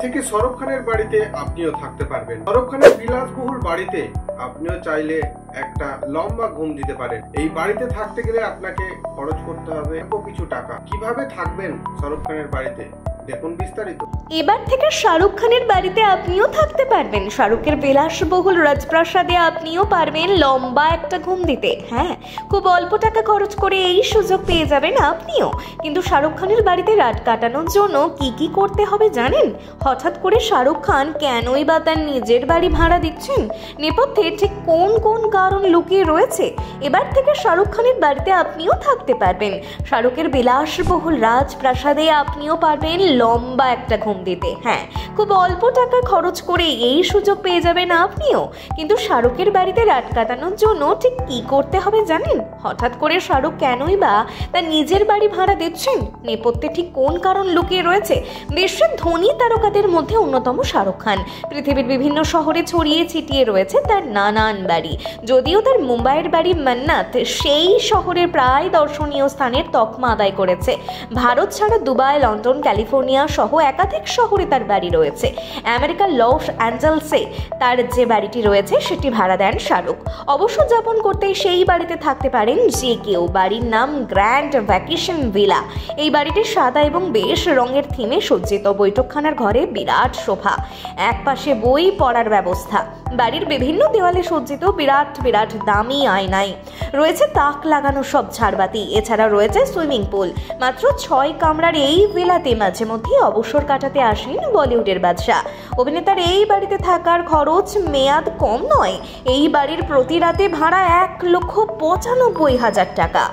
থেকে শাহরুখ খানের বাড়িতে আপনিও থাকতে পারবেন। শাহরুখ খানের বিলাসবহুল বাড়িতে আপনিও চাইলে একটা লম্বা ঘুম দিতে পারেন। এই বাড়িতে থাকতে গেলে আপনাকে খরচ করতে হবে কিছু টাকা। কিভাবে থাকবেন শাহরুখ খানের বাড়িতে দেখুন বিস্তারিত। এবার থেকে শাহরুখ খানের বাড়িতে আপনিও থাকতে পারবেন। শাহরুখের বিলাসবহুল রাজপ্রাসাদে আপনিও পারবেন লম্বা একটা ঘুম দিতে। হ্যাঁ, খুব অল্প টাকা খরচ করে এই সুযোগ পেয়ে যাবেন আপনিও। কিন্তু শাহরুখ খানের বাড়িতে রাত কাটানোর জন্য কি করতে হবে জানেন? হঠাৎ করে শাহরুখ খান কেনই বা তার নিজের বাড়ি ভাড়া দিচ্ছেন? নেপথ্যে ঠিক কোন কারণ লুকিয়ে রয়েছে? এবার থেকে শাহরুখ খানের বাড়িতে আপনিও থাকতে পারবেন। শাহরুখের বিলাসবহুল রাজপ্রাসাদে আপনিও পারবেন লম্বা একটা ঘুম দিতে। হ্যাঁ, খুব অল্প টাকা খরচ করে এই সুযোগ পেয়ে যাবেন আপনিও। কিন্তু শাহরুখের বাড়িতে রাত কাটানোর জন্য ঠিক কি করতে হবে জানেন? হঠাৎ করে শাহরুখ কেনই বা তার নিজের বাড়ি ভাড়া দিচ্ছেন? নেপথ্যে ঠিক কোন কারণ লুকিয়ে রয়েছে? বিশ্বের ধনী তারকাদের মধ্যে অন্যতম শাহরুখ খান। পৃথিবীর বিভিন্ন শহরে ছড়িয়ে ছিটিয়ে রয়েছে তার নানান বাড়ি। যদিও তার মুম্বাইয়ের বাড়ি মান্নাত সেই শহরের প্রায় দর্শনীয় স্থানের তকমা আদায় করেছে। ভারত ছাড়া দুবাই, লন্ডন, ক্যালিফোর্নিয়া সহ একাধিক শহরে তার বাড়ি রয়েছে। আমেরিকার লস অ্যাঞ্জেলসে তার যে বাড়িটি রয়েছে সেটি ভাড়া দেন শাহরুখ। অবসর যাপন করতে সেই বাড়িতে থাকতে পারেন যে কেউ। বাড়ির নাম গ্র্যান্ড ভ্যাকেশন ভিলা। এই বাড়িটি সাদা এবং বেশ রঙের থিমে সজ্জিত। বৈঠকখানার ঘরে বিরাট সোফা, একপাশে বই পড়ার ব্যবস্থা। বাড়ির বিভিন্ন দেওয়ালে সজ্জিত বিরাট দামি আয়নায় রয়েছে তাক লাগানো সব ঝাড়বাতি। এছাড়া রয়েছে সুইমিং পুল। মাত্র 6 কামরার এই ভিলাতে মাঝে মধ্যে অবসর কাটাতে আসেন বলিউডের বাদশা। অভিনেতার এই বাড়িতে থাকার খরচ মেয়াদ কম নয়। এই বাড়ির প্রতি রাতে ভাড়া 1,95,000 টাকা।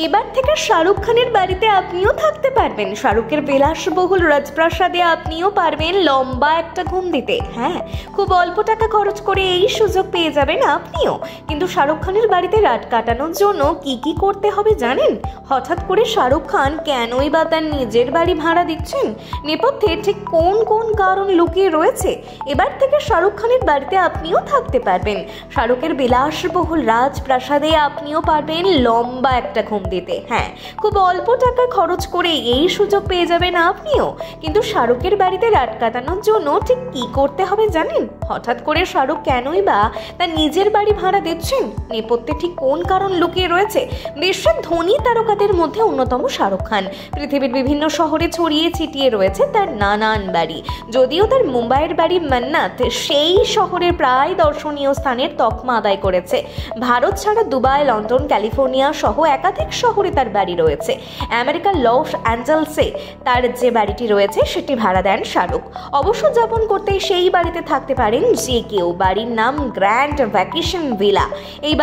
এবার থেকে শাহরুখ খানের বাড়িতে আপনিও থাকতে পারবেন। শাহরুখের বিলাসবহুল রাজপ্রাসাদে আপনিও পারবেন লম্বা একটা ঘুম দিতে। হ্যাঁ, খুব অল্প টাকা খরচ করে এই সুযোগ পেয়ে যাবেন আপনিও। কিন্তু শাহরুখ খানের বাড়িতে রাত কাটানোর জন্য কি করতে হবে জানেন? হঠাৎ করে শাহরুখ খান কেনই বা তার নিজের বাড়ি ভাড়া দিচ্ছেন? নেপথ্যে ঠিক কোন কারণ লুকিয়ে রয়েছে? এবার থেকে শাহরুখ খানের বাড়িতে আপনিও থাকতে পারবেন। শাহরুখের বিলাসবহুল রাজপ্রাসাদে আপনিও পারবেন লম্বা একটা ঘুম দিতে। হ্যাঁ, খুব অল্প টাকা খরচ করে এই সুযোগ পেয়ে যাবেন আপনিও। কিন্তু শাহরুখের বাড়িতে রাত কাটানোর জন্য ঠিক কি করতে হবে জানেন? হঠাৎ করে শাহরুখ কেনই বা তার নিজের বাড়ি ভাড়া দিচ্ছেন? নেপথ্যে ঠিক কোন কারণ লুকিয়ে রয়েছে? বিশ্বের ধনী তারকাদের মধ্যে অন্যতম শাহরুখ খান। পৃথিবীর বিভিন্ন শহরে ছড়িয়ে ছিটিয়ে রয়েছে তার নানান বাড়ি। যদিও তার মুম্বাইয়ের বাড়ি মান্নাত সেই শহরের প্রায় দর্শনীয় স্থানের তকমা আদায় করেছে। ভারত ছাড়া দুবাই, লন্ডন, ক্যালিফোর্নিয়া সহ একাধিক শহরে তার বাড়ি রয়েছে। আমেরিকার লস অ্যাঞ্জেলসে তার যে বাড়িটি রয়েছে সেটি ভাড়া দেন শাহরুখ। অবসর যাপন করতে সেই বাড়িতে থাকতে পারেন যে কেউ। বাড়ির নাম গ্র্যান্ড ভ্যাকেশন ভিলা। এই